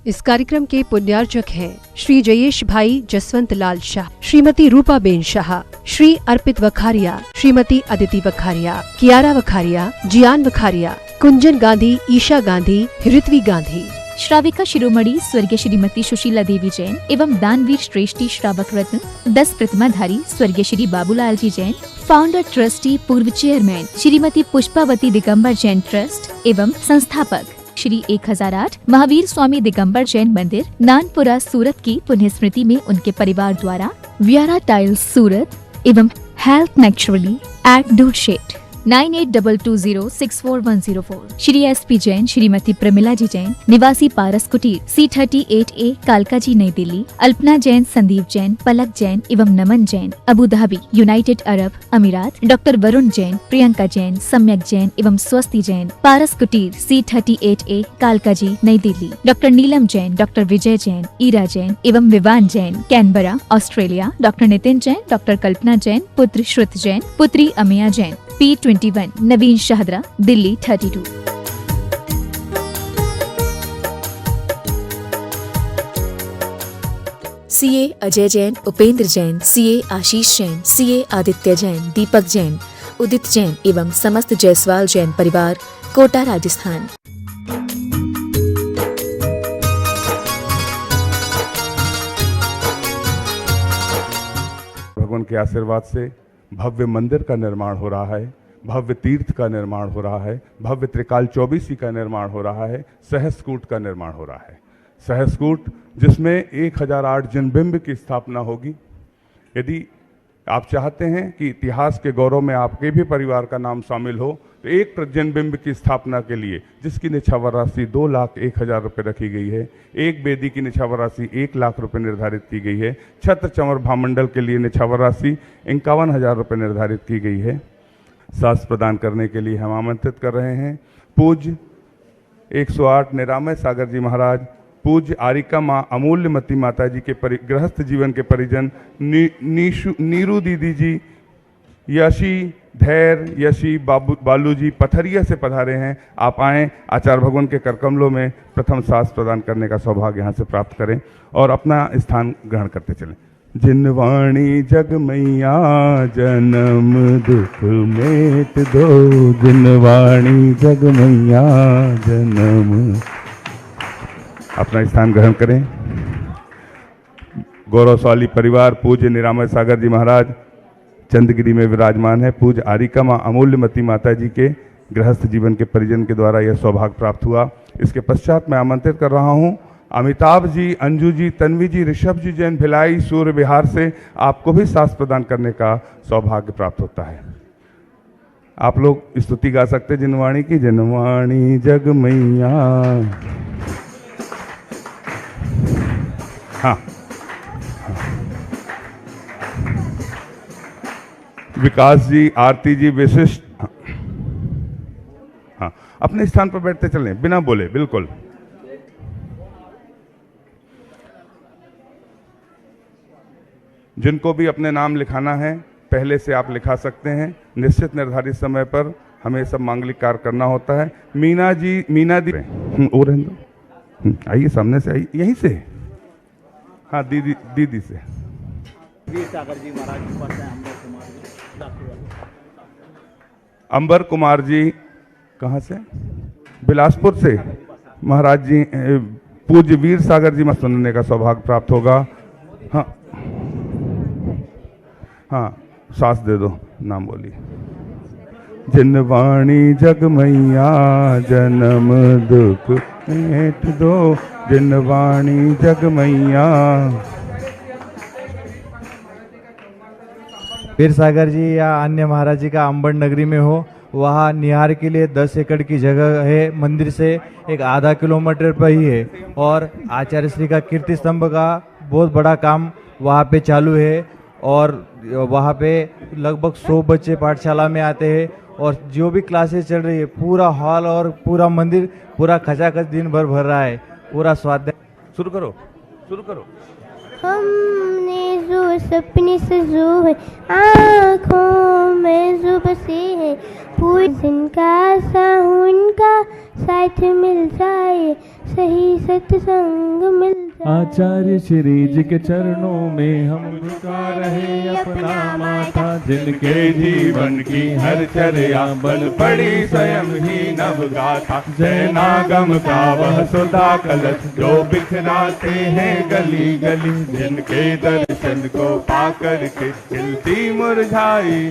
इस कार्यक्रम के पुण्यार्चक हैं श्री जयेश भाई जसवंत लाल शाह, श्रीमती रूपा बेन शाह, श्री अर्पित वखारिया, श्रीमती अदिति वखारिया, कियारा वखारिया, जियान वखारिया, कुंजन गांधी, ईशा गांधी, ऋत्वी गांधी। श्राविका शिरोमणि स्वर्गीय श्रीमती सुशीला देवी जैन एवं दानवीर श्रेष्ठी श्रावक रत्न 10 प्रतिमाधारी स्वर्गीय श्री बाबूलाल जी जैन, फाउंडर ट्रस्टी पूर्व चेयरमैन श्रीमती पुष्पावती दिगंबर जैन ट्रस्ट एवं संस्थापक श्री 1008 महावीर स्वामी दिगंबर जैन मंदिर नानपुरा सूरत की पुण्य स्मृति में उनके परिवार द्वारा व्यारा टाइल्स सूरत एवं हेल्थ नेचुरली एट डूड शेट 9822064104 श्री SP जैन श्रीमती प्रमिला जी जैन निवासी पारस कुटीर C38A कालका जी नई दिल्ली, अल्पना जैन, संदीप जैन, पलक जैन एवं Naman Jain Abu Dhabi United Arab Emirates, doctor Varun Jain, Priyanka Jain, Samyak Jain एवं स्वस्ति जैन पारस कुटीर C38A कालका जी नई दिल्ली, डॉक्टर नीलम जैन, डॉक्टर विजय जैन, ईरा जैन एवं Vivaan Jain Canberra Australia, doctor Nitin Jain, doctor Kalpana Jain, पुत्र श्रुत जैन, पुत्री अमिया जैन, P21 नवीन शाहदरा दिल्ली 32। CA अजय जैन, उपेंद्र जैन, CA आशीष जैन, CA आदित्य जैन, दीपक जैन, उदित जैन एवं समस्त जायसवाल जैन परिवार, कोटा राजस्थान। भगवान के आशीर्वाद से भव्य मंदिर का निर्माण हो रहा है, भव्य तीर्थ का निर्माण हो रहा है, भव्य त्रिकाल चौबीसी का निर्माण हो रहा है, सहस्कूट का निर्माण हो रहा है। सहस्कूट जिसमें 1008 जिनबिंब की स्थापना होगी। यदि आप चाहते हैं कि इतिहास के गौरव में आपके भी परिवार का नाम शामिल हो, तो एक जिनबिंब की स्थापना के लिए जिसकी निछावर राशि 2,01,000 रुपये रखी गई है, एक वेदी की निछावर राशि 1 लाख रुपये निर्धारित की गई है, छत्र चंवर भामंडल के लिए निछावर राशि 51,000 रुपये निर्धारित की गई है। सास प्रदान करने के लिए हम आमंत्रित कर रहे हैं पूज्य 108 निरामय सागर जी महाराज, पूज्य आरिका माँ अमूल्यमती माता जी के गृहस्थ जीवन के परिजन नीरू दीदी जी, यशी धैर्य, यशी बालू जी पथरिया से पधारे हैं। आप आएँ, आचार्य भगवान के करकमलों में प्रथम सास प्रदान करने का सौभाग्य यहाँ से प्राप्त करें और अपना स्थान ग्रहण करते चलें। जिनवाणी जग मैया जन्म दुख मेट दो, जिनवाणी जग मैया जन्म। अपना स्थान ग्रहण करें। गौरवशाली परिवार पूज्य निरामय सागर जी महाराज चंदगिरी में विराजमान है। पूज्य आरिका माँ अमूल्यमती माता जी के गृहस्थ जीवन के परिजन के द्वारा यह सौभाग्य प्राप्त हुआ। इसके पश्चात मैं आमंत्रित कर रहा हूँ अमिताभ जी, अंजू जी, तन्वी जी, ऋषभ जी जैन भिलाई सूर्य बिहार से। आपको भी सास प्रदान करने का सौभाग्य प्राप्त होता है। आप लोग स्तुति गा सकते जिनवाणी की। जिनवाणी जग मैया। हाँ, विकास जी, आरती जी, विशिष्ट। हाँ, अपने स्थान पर बैठते चलें बिना बोले, बिल्कुल। जिनको भी अपने नाम लिखाना है पहले से आप लिखा सकते हैं। निश्चित निर्धारित समय पर हमें सब मांगलिक कार्य करना होता है। मीना जी, मीना दी और आइए सामने से, आइए यहीं से। हाँ, दीदी से। सागर जी महाराज अंबर कुमार जी कहाँ से? बिलासपुर से। महाराज जी पूज्य वीर सागर जी में सुनने का सौभाग्य प्राप्त होगा। हाँ हाँ, सास दे दो, नाम बोलिए। जिनवाणी जग मैया जन्म दुख मेट दो, जिनवाणी जग मैया। वीर सागर जी या अन्य महाराज जी का अंबड़ नगरी में हो, वहाँ निहार के लिए 10 एकड़ की जगह है। मंदिर से एक आधा किलोमीटर पर ही है और आचार्य श्री का कीर्ति स्तंभ का बहुत बड़ा काम वहाँ पे चालू है और वहाँ पे लगभग 100 बच्चे पाठशाला में आते हैं और जो भी क्लासेस चल रही है पूरा हॉल और पूरा मंदिर पूरा खचाखच दिन भर भर रहा है, पूरा स्वाध्याय। शुरू करो, शुरू करो। हमने जो सपने सजो है आँखों में जो बसे है, जिनका साहुन का साथ मिल जाए, सही सत्संग मिल जाए। आचार्य श्री जी के चरणों में हम झुका रहे अपना माथा, जिनके जीवन की हर चर्या बन पड़ी स्वयं ही नव गाथा। जैनागम का वह सुधा कलश जो बिखराते हैं गली गली, जिनके दर्शन को पाकर के खिलती मुरझाई।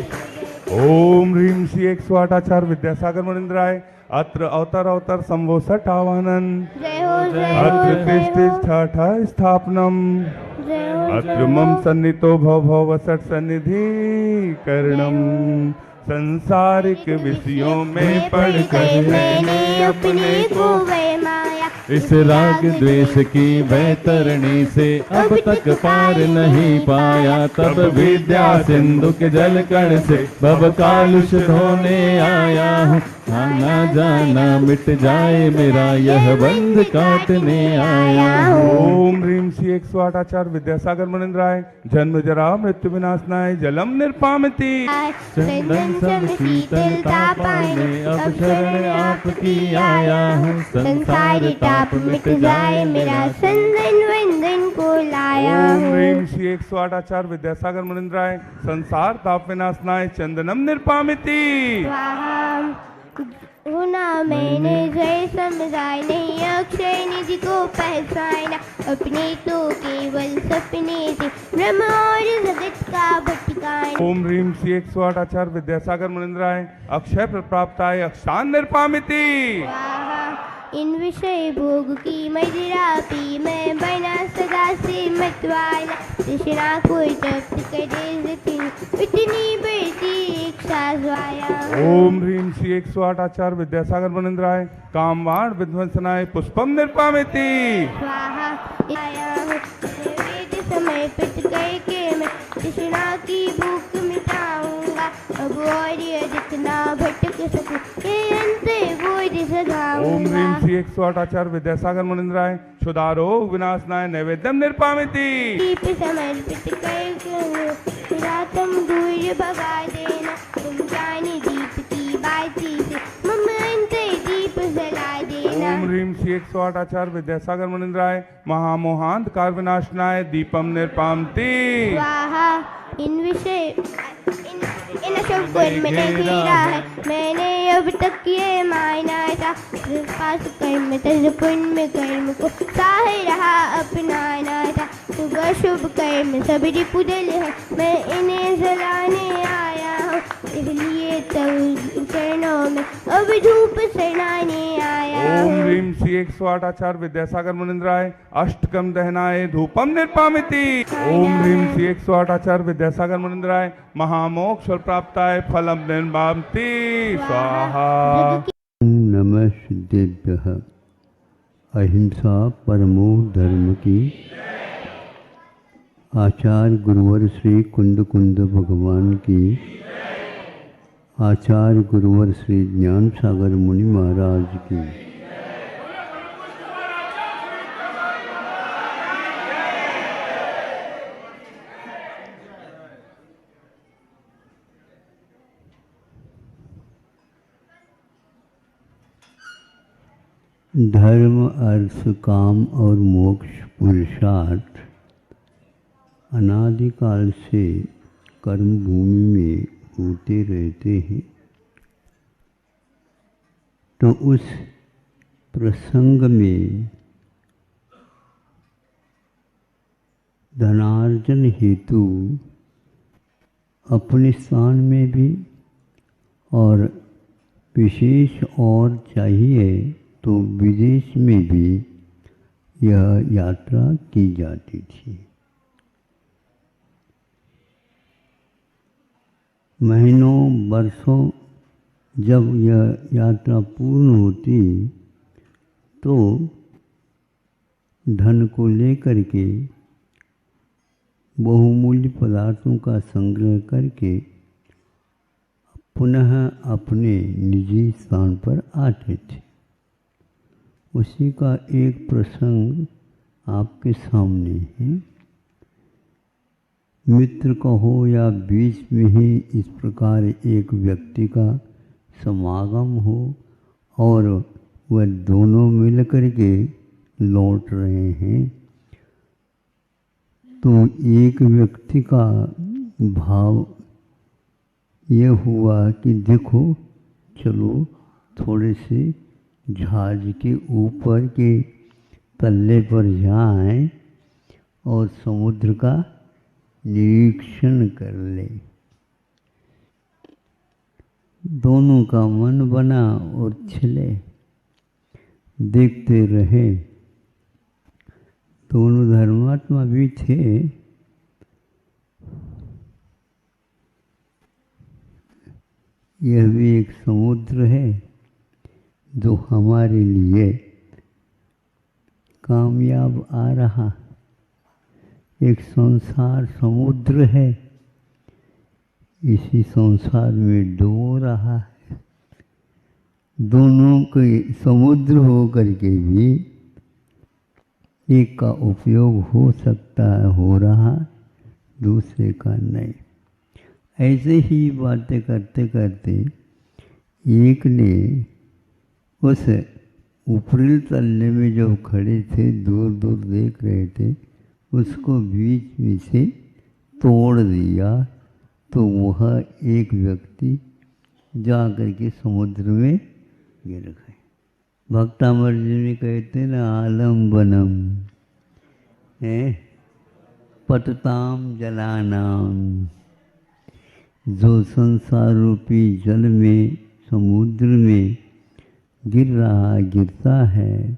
ओम ह्रीं श्री 108 आचार्य विद्यासागर मुनिंद्राय। अत्र अवतर अवतर संभो सठ आवानन, जय हो जय हो अत्र जय तिष्ठिष्ठ स्थापनम, हो जय हो अत्र मम सन्नितो भव भव वसट सन्निधि करणम। संसारिक विषयों में पढ़कर मैंने अपने को वह माया, इस राग द्वेष की वैतरणी से अब तक पार नहीं पाया। तब विद्या सिंधु के जल कण से भव कालुष धोने आया हूँ। आना जाना मिट जाए मेरा यह बंध काटने आया हूँ। ओम ह्रीं श्री 108 आचार्य विद्यासागर मुनिंद्राय। जन्म जरा मृत्यु विनाशनाय जलम निर्पामति, चंदन सम शीतलता पाने अब शरण आपकी आया हूँ। संसारी ताप मिट जाए मेरा, संदन वंदन को लाया ओम हूँ। ह्रीं श्री 108 आचार्य विद्यासागर मुनिंद्राय। संसार ताप विनाशनाय चंदनम निर्पामिति। स्वाहा होना मैंने जय समझाए, नहीं अक्षय निधि को पहचाना। अपने तो केवल सपने थे, ब्रह्म और जगत का भटकाना। ओम ह्रीं श्री 108 आचार्य विद्यासागर मुनिंद्राय। अक्षय प्रप्राप्ताय अक्षान निर्पामिति। स्वाहा इन विषय भोग की मदिरा पी मैं, बना सदा से मतवाला। तृष्णा कोई तप्त करे जति, इतनी बढ़ती इच्छा ज्वाला। ओम ह्रीं श्री 108 आचार्य विद्यासागर मुनिंद्राय। कामवाण विध्वंसनाय पुष्पम निर्पामिति। स्वाहा आया हूँ वेद समर्पित करके मैं, तृष्णा की भूख मिटाऊंगा। अब और जितना भटक सकूं, ये अंत बोध सगाऊंगा। ओम ह्रीं श्री 108 आचार्य विद्यासागर मुनिंद्राय। क्षुधारोग विनाशनाय नैवेद्यम निर्पामिति। दीप समर्पित करके रातम दूर भगा देना, तुम जाने दीप की बाती से मम अंत दीप जला देना। ओम ह्रीं श्री 108 आचार्य विद्यासागर मुनिंद्राय। महामोहांधकार विनाशनाय दीपम निर्पामिति। स्वाहा इन विषय इन सब को मैंने घेरा है, मैंने अब तक ये मायना था। पास कर्म तज पुण्य कर्म को चाहे रहा अपनाना था। सुबह शुभ कर्म सब रिपुदल है, मैं इन्हें जलाने आया हूँ। इसलिए तब चरणों में अब धूप सड़ाने आया ओम हूँ। ह्रीं श्री 108 आचार्य विद्यासागर मुनिंद्राय। अष्टकम दहनाय धूपम निर्पामिति। ओम ह्रीं श्री 108 आचार्य विद्यासागर मुनिंद्राय। महामोक्ष प्राप्ताय फलम निर्मामति। स्वाहा। नमः सिद्धेभ्यः। अहिंसा परमो धर्म की। आचार्य गुरुवर श्री कुंद कुंद भगवान की। आचार्य गुरुवर श्री ज्ञान सागर मुनि महाराज की। धर्म अर्थ काम और मोक्ष पुरुषार्थ अनादिकाल से कर्म भूमि में होते रहते हैं। तो उस प्रसंग में धनार्जन हेतु अपने स्थान में भी और विशेष और चाहिए तो विदेश में भी यह यात्रा की जाती थी। महीनों वर्षों जब यह यात्रा पूर्ण होती तो धन को लेकर के बहुमूल्य पदार्थों का संग्रह करके पुनः अपने निजी स्थान पर आते थे। उसी का एक प्रसंग आपके सामने है। मित्र का हो या बीच में ही इस प्रकार एक व्यक्ति का समागम हो और वह दोनों मिल करके लौट रहे हैं। तो एक व्यक्ति का भाव ये हुआ कि देखो चलो थोड़े से जहाज के ऊपर के तल्ले पर जाएं और समुद्र का निरीक्षण कर ले। दोनों का मन बना और चले, देखते रहे। दोनों धर्मात्मा भी थे। यह भी एक समुद्र है जो हमारे लिए कामयाब आ रहा। एक संसार समुद्र है, इसी संसार में डूब रहा है। दोनों के समुद्र हो करके भी एक का उपयोग हो सकता है, हो रहा, दूसरे का नहीं। ऐसे ही बातें करते करते एक ने उस ऊपरी तल्ले में जो खड़े थे, दूर दूर देख रहे थे, उसको बीच में से तोड़ दिया। तो वह एक व्यक्ति जा कर के समुद्र में गिर गए। भक्तामर जी में कहते ना, आलम्बनम है पतताम जलानाम। जो संसार रूपी जल में, समुद्र में गिरता है,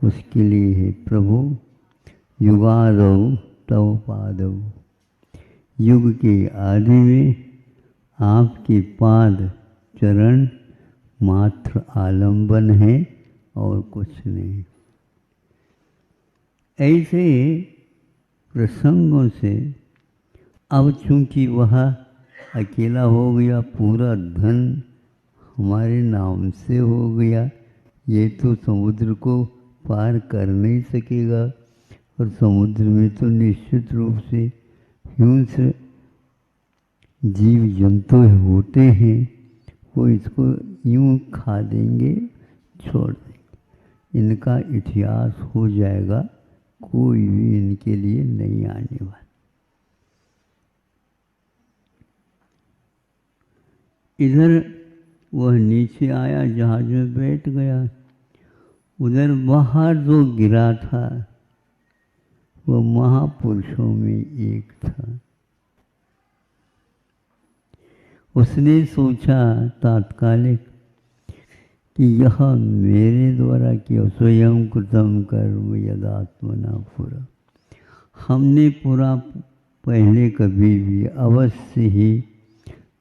उसके लिए है प्रभु युगादौ तव पादौ। युग के आदि में आपके पाद चरण मात्र आलंबन है और कुछ नहीं। ऐसे प्रसंगों से अब चूंकि वह अकेला हो गया, पूरा धन हमारे नाम से हो गया, ये तो समुद्र को पार कर नहीं सकेगा। और समुद्र में तो निश्चित रूप से हिंस्र जीव जंतु होते हैं, वो इसको यूं खा देंगे, छोड़ देंगे। इनका इतिहास हो जाएगा, कोई भी इनके लिए नहीं आने वाला। इधर वह नीचे आया, जहाज में बैठ गया। उधर बाहर जो गिरा था वह महापुरुषों में एक था। उसने सोचा तात्कालिक कि यह मेरे द्वारा किया, स्वयं कृतम कर्म यदात्मना पुरा। हमने पूरा पहले कभी भी अवश्य ही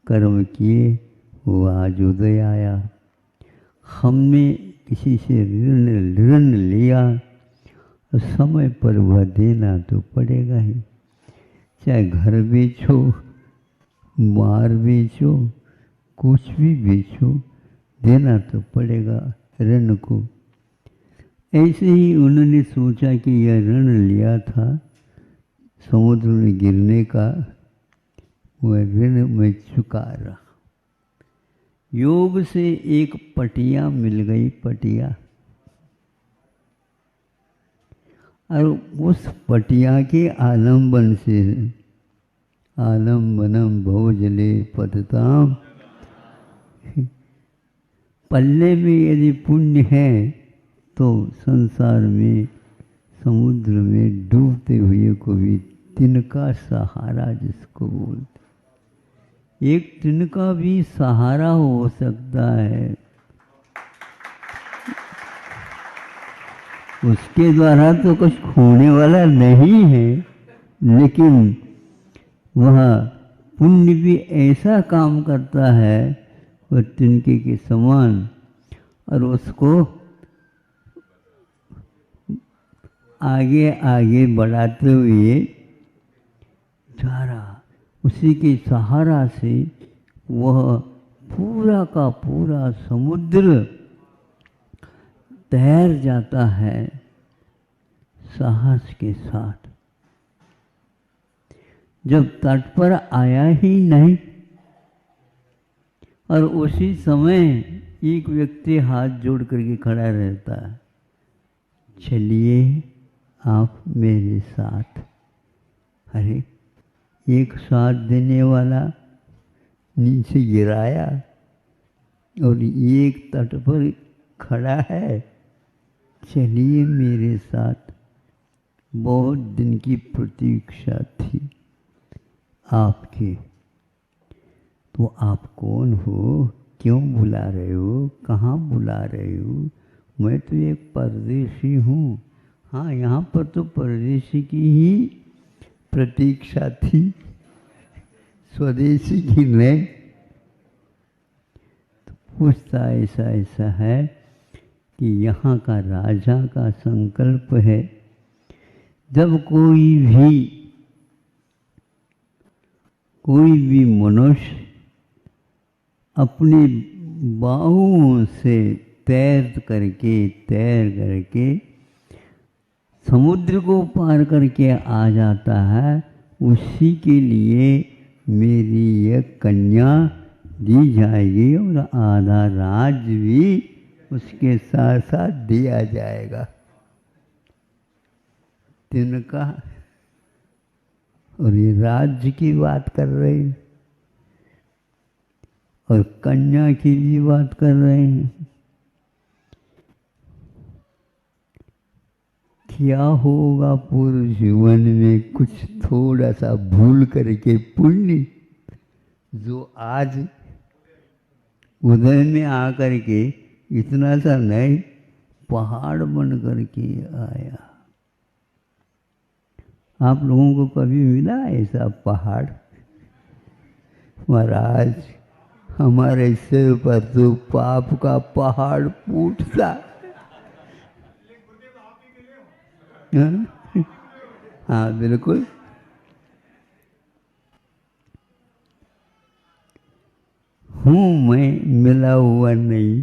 कर्म किए, वो आज उदय आया। हमने किसी से ऋण लिया, समय पर वह देना तो पड़ेगा ही। चाहे घर बेचो, मार बेचो, कुछ भी बेचो, देना तो पड़ेगा ऋण को। ऐसे ही उन्होंने सोचा कि यह ऋण लिया था समुद्र में गिरने का, वह ऋण में चुका रहा। योग से एक पटिया मिल गई, पटिया। और उस पटिया के आलम्बन से, आलम्बनम भवजले पतताम, पल्ले में यदि पुण्य है तो संसार में, समुद्र में डूबते हुए को भी तिनका सहारा जिसको बोलते, एक तिनका भी सहारा हो सकता है। उसके द्वारा तो कुछ खोने वाला नहीं है, लेकिन वह पुण्य भी ऐसा काम करता है वह तिनके के समान, और उसको आगे आगे बढ़ाते हुए जा रहा। उसी के सहारा से वह पूरा का पूरा समुद्र तैर जाता है साहस के साथ। जब तट पर आया ही नहीं, और उसी समय एक व्यक्ति हाथ जोड़ करके खड़ा रहता है, चलिए आप मेरे साथ। अरे एक साथ देने वाला नीचे गिराया और एक तट पर खड़ा है, चलिए मेरे साथ। बहुत दिन की प्रतीक्षा थी आपकी। तो आप कौन हो, क्यों बुला रहे हो, कहाँ बुला रहे हो? मैं तो एक परदेशी हूँ। हाँ, यहाँ पर तो परदेशी की ही प्रतीक्षा थी, स्वदेशी की नहीं। तो पूछता ऐसा ऐसा है कि यहाँ का राजा का संकल्प है, जब कोई भी मनुष्य अपनी बाहुओं से तैर करके समुद्र को पार करके आ जाता है, उसी के लिए मेरी यह कन्या दी जाएगी और आधा राज्य भी उसके साथ साथ दिया जाएगा। तिनका और ये राज्य की बात कर रहे हैं और कन्या की भी बात कर रहे हैं। क्या होगा पूर्व जीवन में कुछ थोड़ा सा भूल करके पुण्य जो आज उदय में आकर के इतना सा नहीं पहाड़ बन करके आया। आप लोगों को कभी मिला ऐसा पहाड़? महाराज, हमारे सिर पर तो पाप का पहाड़ फूटता। हाँ बिल्कुल। हूँ मैं मिला हुआ नहीं।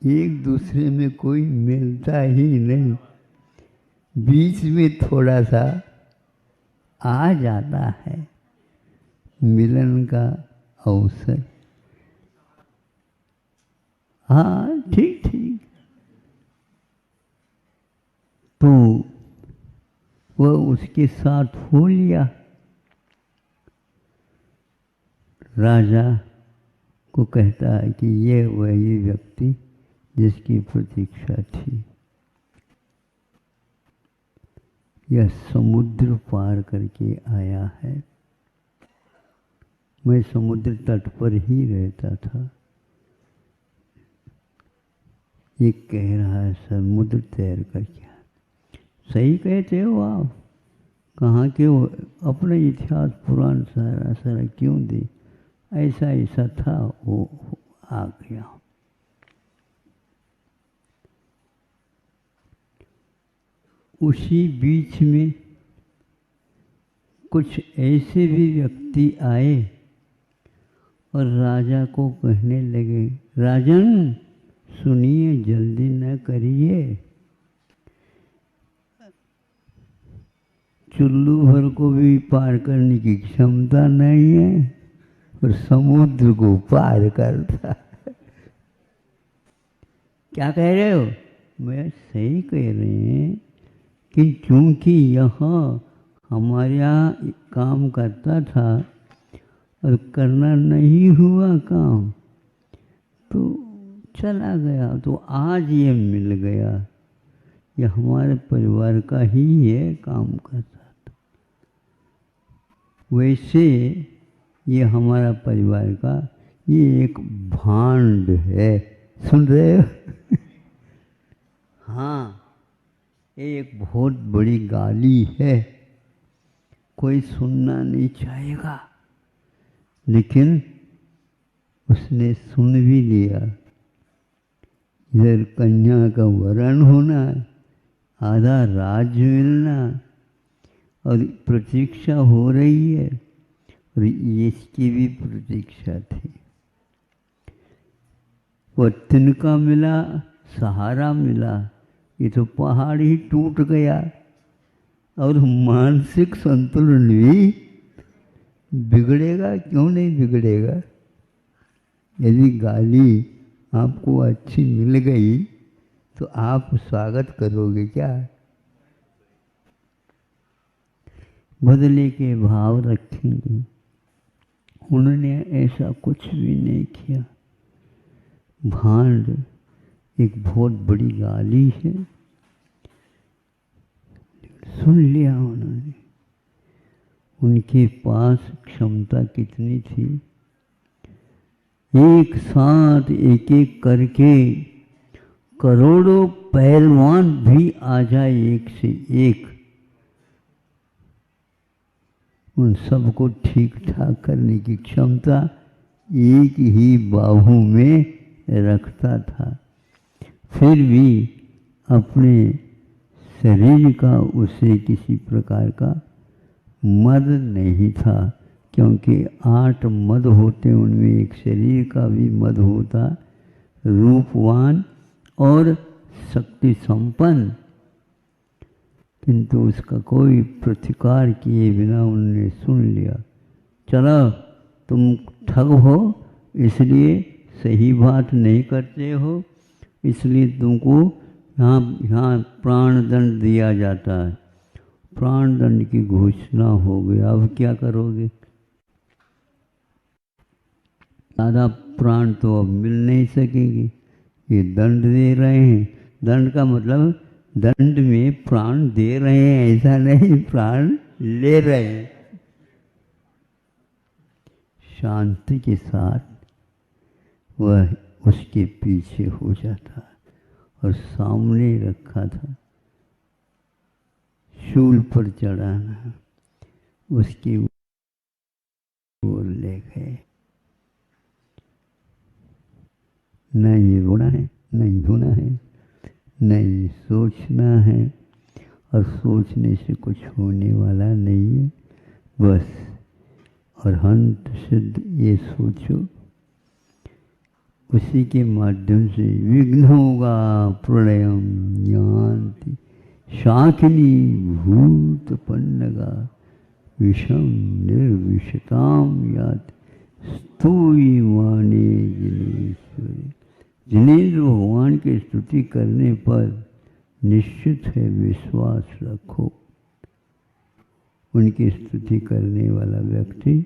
एक दूसरे में कोई मिलता ही नहीं, बीच में थोड़ा सा आ जाता है मिलन का अवसर। हाँ ठीक ठीक। तो वह उसके साथ हो लिया। राजा को कहता है कि ये वही व्यक्ति जिसकी प्रतीक्षा थी, यह समुद्र पार करके आया है। मैं समुद्र तट पर ही रहता था। ये कह रहा है समुद्र तैर करके। सही कहते हो आप, कहाँ के हो? अपने इतिहास पुराण सारा सारा क्यों दे? ऐसा ऐसा था, वो आ गया। उसी बीच में कुछ ऐसे भी व्यक्ति आए और राजा को कहने लगे, राजन सुनिए, जल्दी न करिए, चुल्लू भर को भी पार करने की क्षमता नहीं है और समुद्र को पार करता। क्या कह रहे हो? मैं सही कह रहे हैं कि क्योंकि यहाँ हमारे यहाँ काम करता था और करना नहीं हुआ काम तो चला गया, तो आज ये मिल गया। ये हमारे परिवार का ही है, काम करता था। वैसे ये हमारा परिवार का ये एक भांड है। सुन रहे हो? हाँ, ये एक बहुत बड़ी गाली है, कोई सुनना नहीं चाहेगा, लेकिन उसने सुन भी लिया। इधर कन्या का वरण होना, आधा राज्य मिलना और प्रतीक्षा हो रही है, और इसकी भी प्रतीक्षा थी। वो तिनका मिला, सहारा मिला, ये तो पहाड़ ही टूट गया और मानसिक संतुलन भी बिगड़ेगा क्यों नहीं बिगड़ेगा? यदि गाली आपको अच्छी मिल गई तो आप स्वागत करोगे क्या? बदले के भाव रखेंगे। उन्होंने ऐसा कुछ भी नहीं किया। भांड एक बहुत बड़ी गाली है, सुन लिया उन्होंने। उनके पास क्षमता कितनी थी? एक साथ एक एक करके करोड़ों पहलवान भी आ जाए एक से एक, उन सबको ठीक ठाक करने की क्षमता एक ही बाहु में रखता था। फिर भी अपने शरीर का उसे किसी प्रकार का मद नहीं था, क्योंकि 8 मद होते, उनमें एक शरीर का भी मद होता। रूपवान और शक्ति संपन्न, किंतु उसका कोई प्रतिकार किए बिना उन्होंने सुन लिया। चलो तुम ठग हो, इसलिए सही बात नहीं करते हो, इसलिए तुमको यहाँ प्राण दंड दिया जाता है। प्राण दंड की घोषणा हो गई। अब क्या करोगे? ज़्यादा प्राण तो अब मिल नहीं सकेगी। ये दंड दे रहे हैं। दंड का मतलब दंड में प्राण दे रहे हैं, ऐसा नहीं प्राण ले रहे हैं। शांति के साथ वह उसके पीछे हो जाता और सामने रखा था शूल पर चढ़ाना, उसकी ओर ले गए। नहीं रोना है, नहीं धोना है, नहीं सोचना है, और सोचने से कुछ होने वाला नहीं है। बस और हंत सिद्ध ये सोचो, उसी के माध्यम से विघ्न होगा प्रलयम यान्ति शाकिनी भूत पन्नगा विषम निर्विशताम यात स्तूयी माने जिनेश्वरी। जिनेन्द्र भगवान की स्तुति करने पर निश्चित है विश्वास रखो, उनकी स्तुति करने वाला व्यक्ति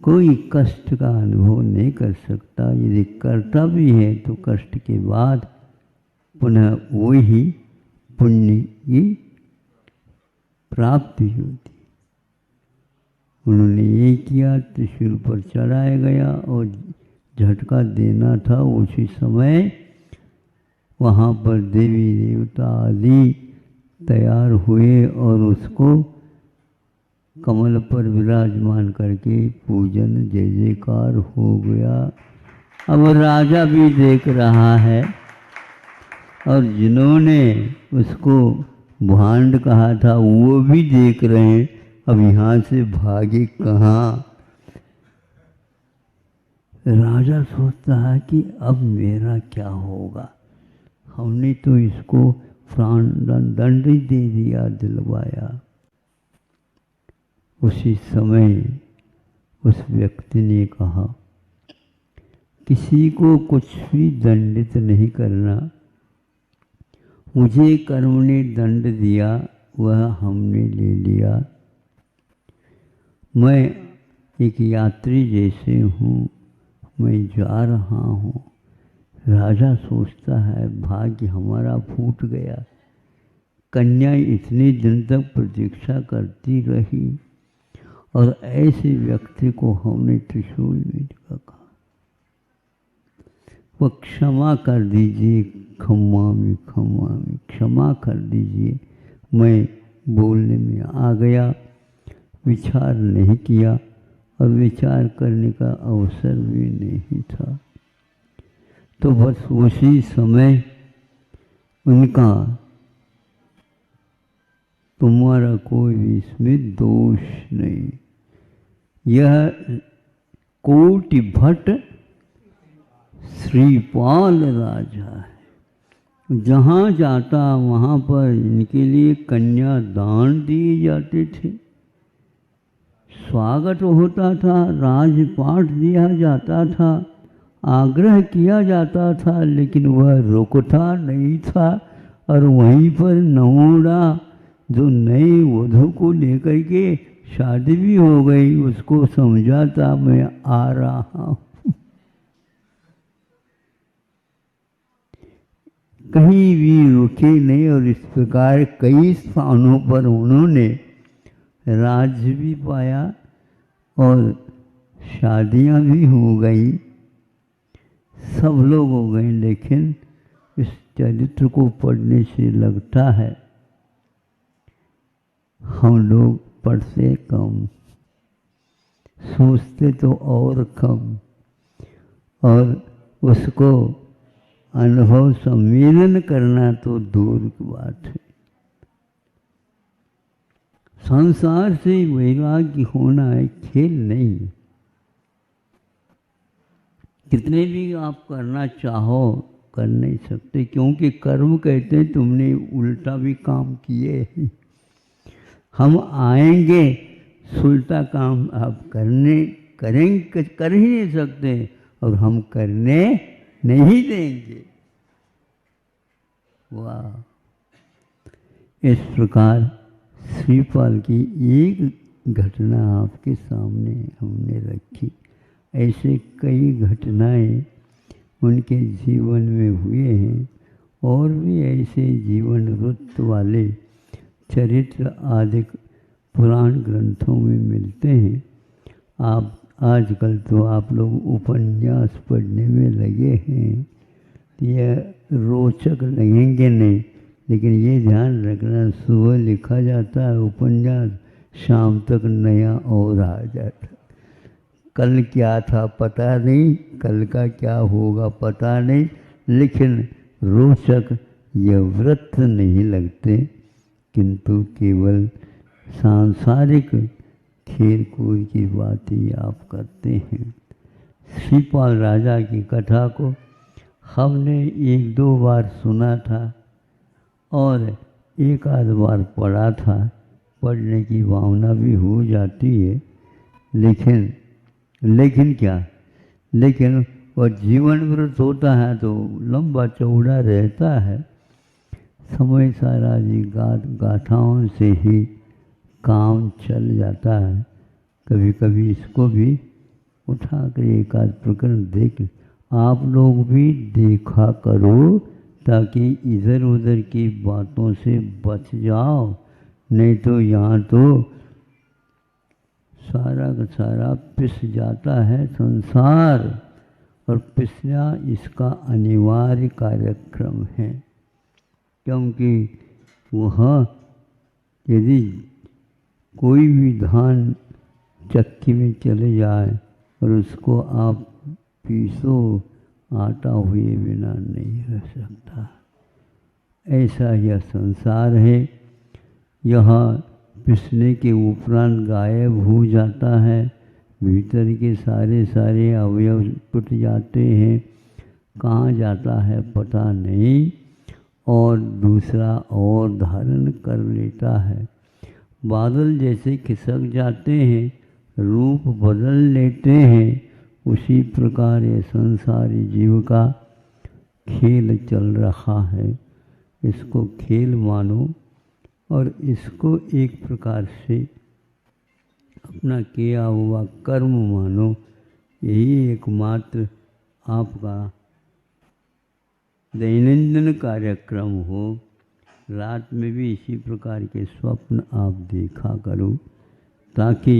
कोई कष्ट का अनुभव नहीं कर सकता। यदि करता भी है तो कष्ट के बाद पुनः वही पुण्य की प्राप्ति होती। उन्होंने ये किया, त्रिशूल पर चढ़ाया गया और झटका देना था। उसी समय वहाँ पर देवी देवता आदि तैयार हुए और उसको कमल पर विराजमान करके पूजन जय जयकार हो गया। अब राजा भी देख रहा है और जिन्होंने उसको भांड कहा था वो भी देख रहे हैं। अब यहाँ से भागे कहाँ? राजा सोचता है कि अब मेरा क्या होगा, हमने तो इसको प्राण दंड ही दे दिया, दिलवाया। उसी समय उस व्यक्ति ने कहा, किसी को कुछ भी दंडित नहीं करना, मुझे कर्म ने दंड दिया, वह हमने ले लिया। मैं एक यात्री जैसे हूँ, मैं जा रहा हूँ। राजा सोचता है भाग्य हमारा फूट गया। कन्या इतने दिन तक प्रतीक्षा करती रही और ऐसे व्यक्ति को हमने त्रिशूल में कहा, वह क्षमा कर दीजिए, क्षमा कर दीजिए। मैं बोलने में आ गया, विचार नहीं किया और विचार करने का अवसर भी नहीं था। तो बस उसी समय उनका, तुम्हारा कोई भी इसमें दोष नहीं, यह कोटि भट्ट श्रीपाल राजा है। जहाँ जाता वहाँ पर इनके लिए कन्या दान दिए जाते थे। स्वागत होता था, राजपाट दिया जाता था, आग्रह किया जाता था, लेकिन वह रुकता नहीं था। और वहीं पर नहुड़ा जो नए वधू को लेकर के शादी भी हो गई, उसको समझाता मैं आ रहा हूँ। कहीं भी रुके नहीं। और इस प्रकार कई स्थानों पर उन्होंने राज्य भी पाया और शादियां भी हो गई, सब लोग हो गए। लेकिन इस चरित्र को पढ़ने से लगता है हम लोग पढ़ते कम, सोचते तो और कम, और उसको अनुभव सम्मेलन करना तो दूर की बात है। संसार से वैराग्य होना एक खेल नहीं है। कितने भी आप करना चाहो कर नहीं सकते, क्योंकि कर्म कहते हैं तुमने उल्टा भी काम किए हैं। हम आएंगे, उल्टा काम आप करेंगे, कर ही नहीं सकते, और हम करने नहीं देंगे। वाह! इस प्रकार श्रीपाल की एक घटना आपके सामने हमने रखी। ऐसे कई घटनाएं उनके जीवन में हुए हैं, और भी ऐसे जीवन वृत्त वाले चरित्र आदि पुराण ग्रंथों में मिलते हैं। आप आजकल तो आप लोग उपन्यास पढ़ने में लगे हैं, यह रोचक लगेंगे नहीं, लेकिन ये ध्यान रखना सुबह लिखा जाता है उपन्यास, शाम तक नया और आ जाता। कल क्या था पता नहीं, कल का क्या होगा पता नहीं, लेकिन रोचक ये वृत्त नहीं लगते, किंतु केवल सांसारिक खेल कूद की बातें आप करते हैं। श्रीपाल राजा की कथा को हमने एक दो बार सुना था और एक आध बार पढ़ा था, पढ़ने की भावना भी हो जाती है, लेकिन क्या, लेकिन वह जीवन व्रत होता है तो लंबा चौड़ा रहता है। समय सारा जी गाथाओं से ही काम चल जाता है। कभी कभी इसको भी उठा कर एक आध प्रकरण देख, आप लोग भी देखा करो, ताकि इधर उधर की बातों से बच जाओ, नहीं तो यहाँ तो सारा का सारा पिस जाता है संसार, और पिसना इसका अनिवार्य कार्यक्रम है। क्योंकि वह यदि कोई भी धान चक्की में चले जाए और उसको आप पीसो, आटा हुए बिना नहीं रह सकता। ऐसा यह संसार है, यह पिसने के उपरांत गायब हो जाता है, भीतर के सारे अवयव टूट जाते हैं, कहाँ जाता है पता नहीं, और दूसरा और धारण कर लेता है। बादल जैसे खिसक जाते हैं, रूप बदल लेते हैं, उसी प्रकार ये संसारी जीव का खेल चल रहा है। इसको खेल मानो और इसको एक प्रकार से अपना किया हुआ कर्म मानो। यही एकमात्र आपका दैनंदिन कार्यक्रम हो। रात में भी इसी प्रकार के स्वप्न आप देखा करो, ताकि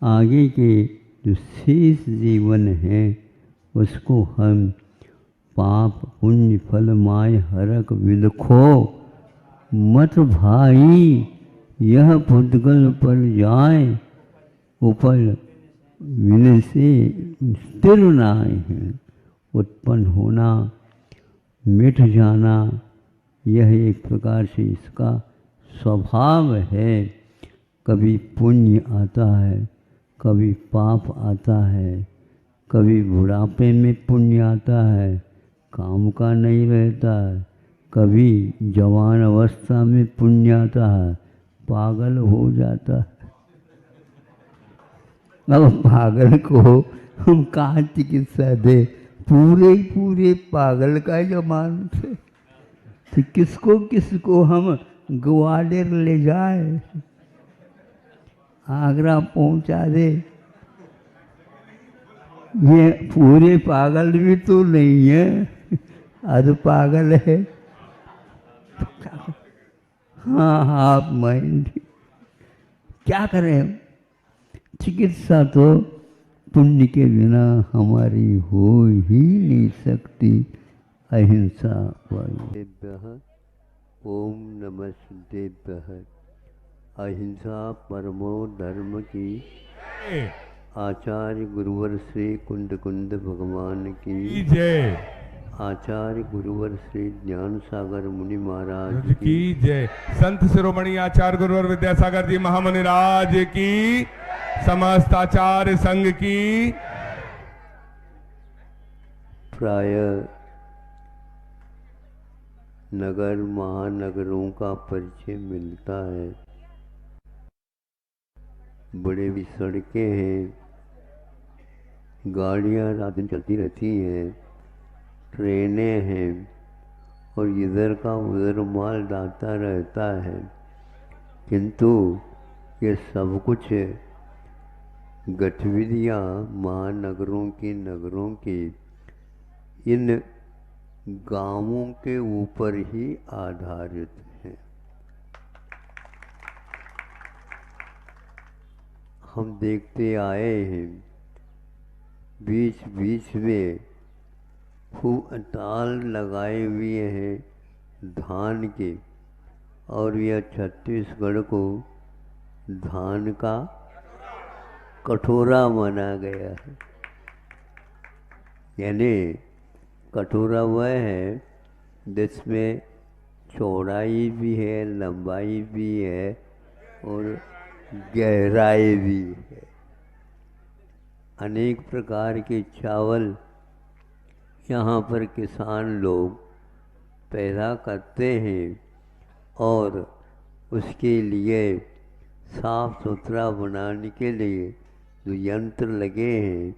आगे के जो शेष जीवन है उसको हम पाप पुण्य फल माय हरक विलखो मत भाई, यह पुद्गल पर जाए उपल विन से स्थिर नाय है। उत्पन्न होना मिट जाना, यह एक प्रकार से इसका स्वभाव है। कभी पुण्य आता है, कभी पाप आता है, कभी बुढ़ापे में पुण्य आता है, काम का नहीं रहता है, कभी जवान अवस्था में पुण्य आता है, पागल हो जाता है। अब पागल को हम कहाँ चिकित्सा दे, पूरे पागल का जमाना थे, तो किसको हम ग्वालियर ले जाए, आगरा पहुंचा दे। ये पूरे पागल भी तो नहीं है, आध पागल है। हाँ हाफ माइंड, क्या करें। चिकित्सा तो पुण्य के बिना हमारी हो ही नहीं सकती। अहिंसा देभ्यः ओम नमः सिद्धेभ्यः। अहिंसा परमो धर्म की। आचार्य गुरुवर श्री कुंद भगवान की जय। आचार्य गुरुवर श्री ज्ञान सागर मुनि महाराज की जय। संत शिरोमणि आचार्य गुरुवर विद्यासागर जी महामुनि राज की, समस्त आचार्य संघ की। प्राय नगर महानगरों का परिचय मिलता है, बड़े भी सड़कें हैं, गाड़ियां रात दिन चलती रहती हैं, ट्रेनें हैं और इधर का उधर माल जाता रहता है, किंतु ये सब कुछ गतिविधियाँ महानगरों की, नगरों की, इन गांवों के ऊपर ही आधारित हैं। हम देखते आए हैं, बीच बीच में खूब ताल लगाए हुए हैं धान के, और यह छत्तीसगढ़ को धान का कटोरा माना गया है। यानी कटोरा वह है जिसमें चौड़ाई भी है, लंबाई भी है और गहराई भी है। अनेक प्रकार के चावल यहाँ पर किसान लोग पैदा करते हैं और उसके लिए साफ सुथरा बनाने के लिए जो यंत्र लगे हैं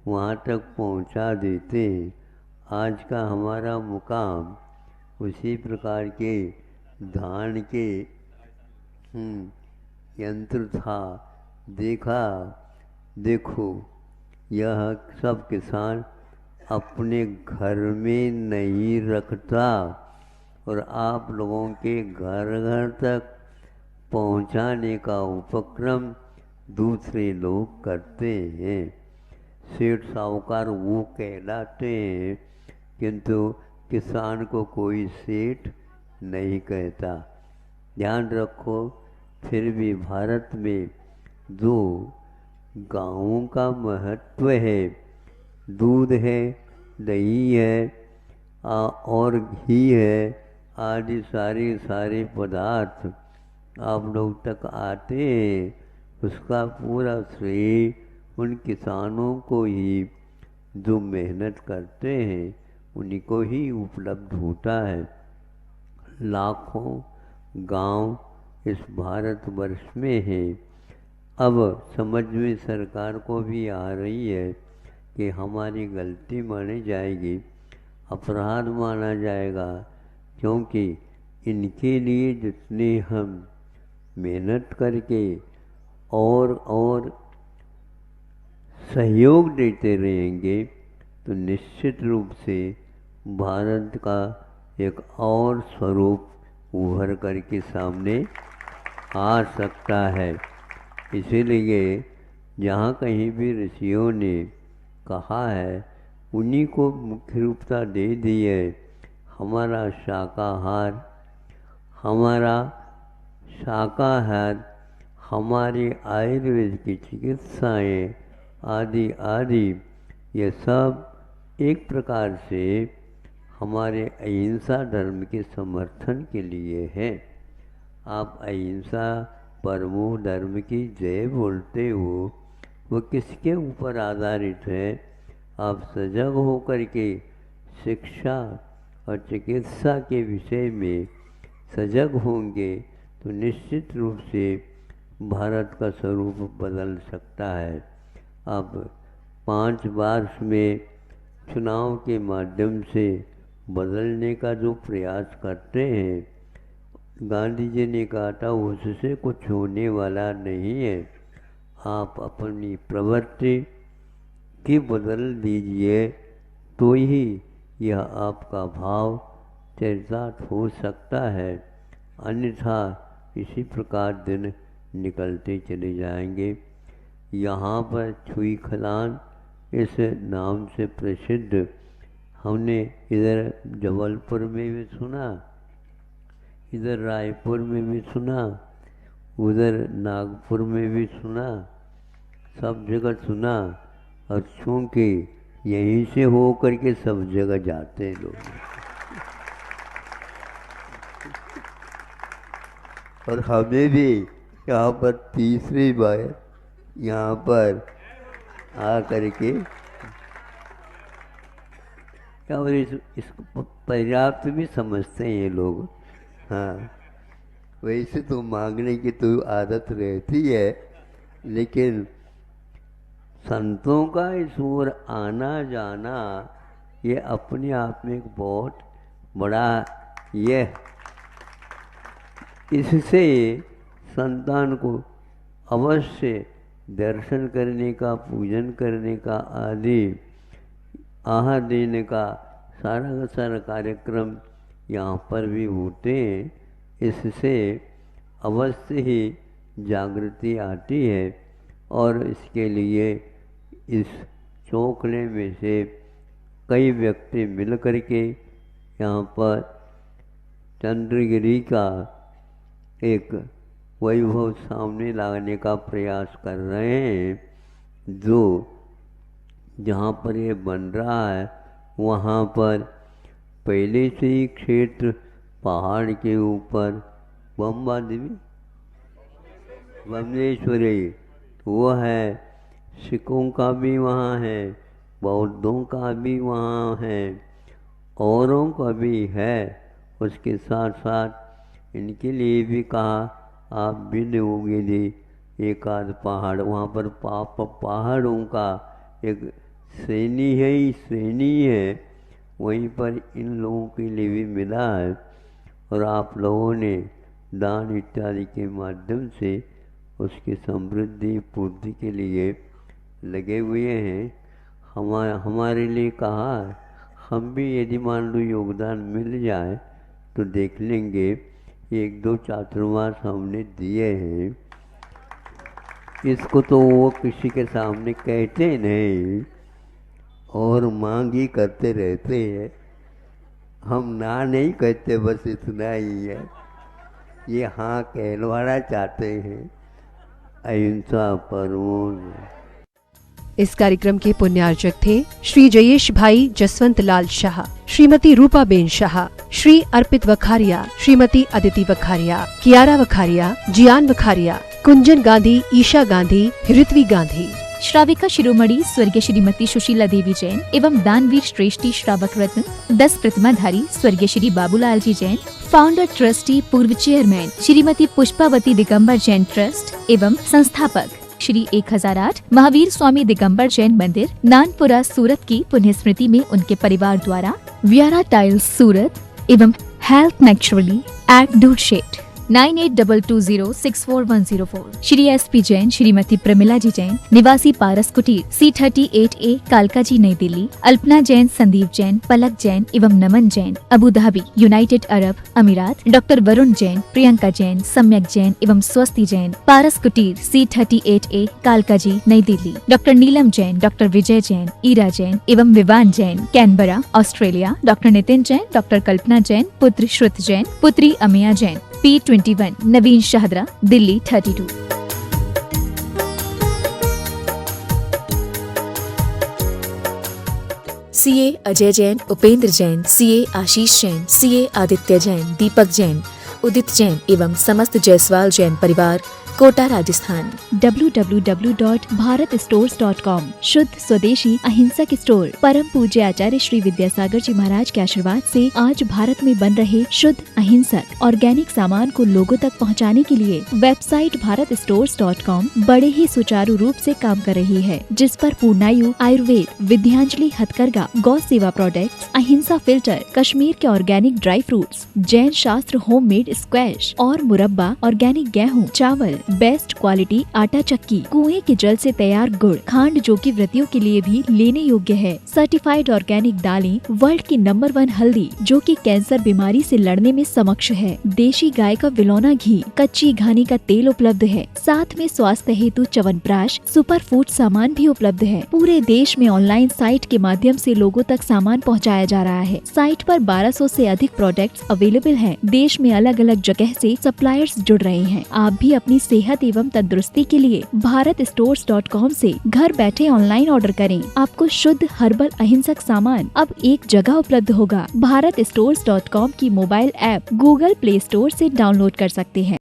वहाँ तक पहुँचा देते हैं। आज का हमारा मुकाम उसी प्रकार के धान के यंत्र था। देखो यह सब किसान अपने घर में नहीं रखता और आप लोगों के घर घर तक पहुंचाने का उपक्रम दूसरे लोग करते हैं। सेठ साहूकार वो कहलाते हैं, किंतु किसान को कोई सेठ नहीं कहता। ध्यान रखो, फिर भी भारत में जो गाँवों का महत्व है, दूध है, दही है और घी है आदि सारे पदार्थ आप लोग तक आते हैं, उसका पूरा श्रेय उन किसानों को ही जो मेहनत करते हैं उन्हीं को ही उपलब्ध होता है। लाखों गांव इस भारतवर्ष में है। अब समझ में सरकार को भी आ रही है कि हमारी गलती मानी जाएगी, अपराध माना जाएगा, क्योंकि इनके लिए जितने हम मेहनत करके और सहयोग देते रहेंगे तो निश्चित रूप से भारत का एक और स्वरूप उभर कर के सामने आ सकता है। इसीलिए जहाँ कहीं भी ऋषियों ने कहा है उन्हीं को मुख्य रूपता दे दी है। हमारा शाकाहार, हमारी आयुर्वेद की चिकित्साएं आदि ये सब एक प्रकार से हमारे अहिंसा धर्म के समर्थन के लिए है। आप अहिंसा परमो धर्म की जय बोलते हो, वो किसके ऊपर आधारित है? आप सजग होकर के शिक्षा और चिकित्सा के विषय में सजग होंगे तो निश्चित रूप से भारत का स्वरूप बदल सकता है। अब 5 वर्ष में चुनाव के माध्यम से बदलने का जो प्रयास करते हैं, गांधी जी ने कहा था उससे कुछ होने वाला नहीं है। आप अपनी प्रवृत्ति की बदल दीजिए तो ही यह आपका भाव चरितार्थ हो सकता है, अन्यथा इसी प्रकार दिन निकलते चले जाएंगे। यहाँ पर छुई खलान इस नाम से प्रसिद्ध हमने इधर जबलपुर में भी सुना, इधर रायपुर में भी सुना, उधर नागपुर में भी सुना, सब जगह सुना। और चूँकि यहीं से हो करके सब जगह जाते हैं लोग, और हमें भी यहाँ पर तीसरी बार यहाँ पर आ करके और इसको पर्याप्त भी समझते हैं ये लोग। हाँ, वैसे तो मांगने की तो आदत रहती है, लेकिन संतों का इस ओर आना जाना ये अपने आप में एक बहुत बड़ा ये, इससे संतान को अवश्य दर्शन करने का, पूजन करने का आदि आहार देने का सारा का सारा कार्यक्रम यहाँ पर भी होते हैं। इससे अवश्य ही जागृति आती है और इसके लिए इस चौखले में से कई व्यक्ति मिल करके यहाँ पर चंद्रगिरी का एक वैभव सामने लाने का प्रयास कर रहे हैं। जो जहाँ पर ये बन रहा है वहाँ पर पहले से ही क्षेत्र पहाड़ के ऊपर बम्बा देवी बमलेश्वरी वो है, सिखों का भी वहाँ है, बौद्धों का भी वहाँ है, औरों का भी है। उसके साथ साथ इनके लिए भी कहा आप भी दोगे दे एक आध पहाड़, वहाँ पर पहाड़ों का एक श्रेणी है ही श्रेणी है, वहीं पर इन लोगों के लिए भी मिला है। और आप लोगों ने दान इत्यादि के माध्यम से उसकी समृद्धि पूर्ति के लिए लगे हुए हैं। हमारे लिए कहा हम भी यदि मान लो योगदान मिल जाए तो देख लेंगे। 1-2 चातुर्मास हमने दिए हैं, इसको तो वो किसी के सामने कहते नहीं और मांग ही करते रहते हैं। हम ना नहीं कहते, बस इतना ही है। ये हाँ कहलवाना चाहते हैं, अहिंसा परमो। इस कार्यक्रम के पुण्यार्जक थे श्री जयेश भाई जसवंत लाल शाह, श्रीमती रूपाबेन शाह, श्री अर्पित वखारिया, श्रीमती अदिति वखारिया, कियारा वखारिया, जियान वखारिया, कुंजन गांधी, ईशा गांधी, ऋत्वी गांधी। श्राविका शिरोमणि स्वर्गीय श्रीमती सुशीला देवी जैन एवं दानवीर श्रेष्ठी श्रावक रत्न 10 प्रतिमाधारी स्वर्गीय श्री बाबूलाल जी जैन, फाउंडर ट्रस्टी पूर्व चेयरमैन श्रीमती पुष्पावती दिगंबर जैन ट्रस्ट एवं संस्थापक श्री 1008 महावीर स्वामी दिगंबर जैन मंदिर नानपुरा सूरत की पुण्य स्मृति में उनके परिवार द्वारा व्यारा टाइल्स सूरत एवं हेल्थ नेचुरली एट दूर शेट 9822064104 श्री SP जैन श्रीमती प्रमिला जी जैन निवासी पारस कुटीर C38A कालका जी नई दिल्ली, अल्पना जैन, संदीप जैन, पलक जैन एवं Naman Jain Abu Dhabi United Arab Emirates, doctor Varun Jain, Priyanka Jain, Samyak Jain एवं स्वस्ति जैन पारस कुटीर C38A कालका जी नई दिल्ली, डॉक्टर नीलम जैन, डॉक्टर विजय जैन, ईरा जैन एवं Vivaan Jain Canberra Australia, doctor Nitin Jain, doctor Kalpana Jain, पुत्र श्रुत जैन, पुत्री अमिया जैन, P21 नवीन शाहदरा दिल्ली 32। CA अजय जैन, उपेंद्र जैन, CA आशीष जैन, CA आदित्य जैन, दीपक जैन, उदित जैन एवं समस्त जायसवाल जैन परिवार कोटा राजस्थान। www.bharatstores.com शुद्ध स्वदेशी अहिंसक स्टोर। परम पूज्य आचार्य श्री विद्यासागर जी महाराज के आशीर्वाद से आज भारत में बन रहे शुद्ध अहिंसक ऑर्गेनिक सामान को लोगों तक पहुंचाने के लिए वेबसाइट bharatstores.com बड़े ही सुचारू रूप से काम कर रही है, जिस पर पूर्णायु आयुर्वेद, विद्यांजलि हथकरघा, गौ सेवा प्रोडक्ट्स, अहिंसा फिल्टर, कश्मीर के ऑर्गेनिक ड्राई फ्रूट्स, जैन शास्त्र होममेड स्क्वैश और मुरब्बा, ऑर्गेनिक गेहूं, चावल, बेस्ट क्वालिटी आटा चक्की, कुएं के जल से तैयार गुड़, खांड जो कि व्रतियों के लिए भी लेने योग्य है, सर्टिफाइड ऑर्गेनिक दालें, वर्ल्ड की नंबर 1 हल्दी जो कि कैंसर बीमारी से लड़ने में समक्ष है, देशी गाय का विलौना घी, कच्ची घानी का तेल उपलब्ध है, साथ में स्वास्थ्य हेतु च्यवनप्राश, सुपर फूड सामान भी उपलब्ध है। पूरे देश में ऑनलाइन साइट के माध्यम से लोगों तक सामान पहुंचाया जा रहा है। साइट पर 1200 से अधिक प्रोडक्ट्स अवेलेबल हैं। देश में अलग अलग जगह से सप्लायर्स जुड़ रहे हैं। आप भी अपनी सेहत एवं तंदुरुस्ती के लिए bharatstores.com से घर बैठे ऑनलाइन ऑर्डर करें। आपको शुद्ध हर्बल अहिंसक सामान अब एक जगह उपलब्ध होगा। bharatstores.com की mobile app Google play store से डाउनलोड कर सकते हैं।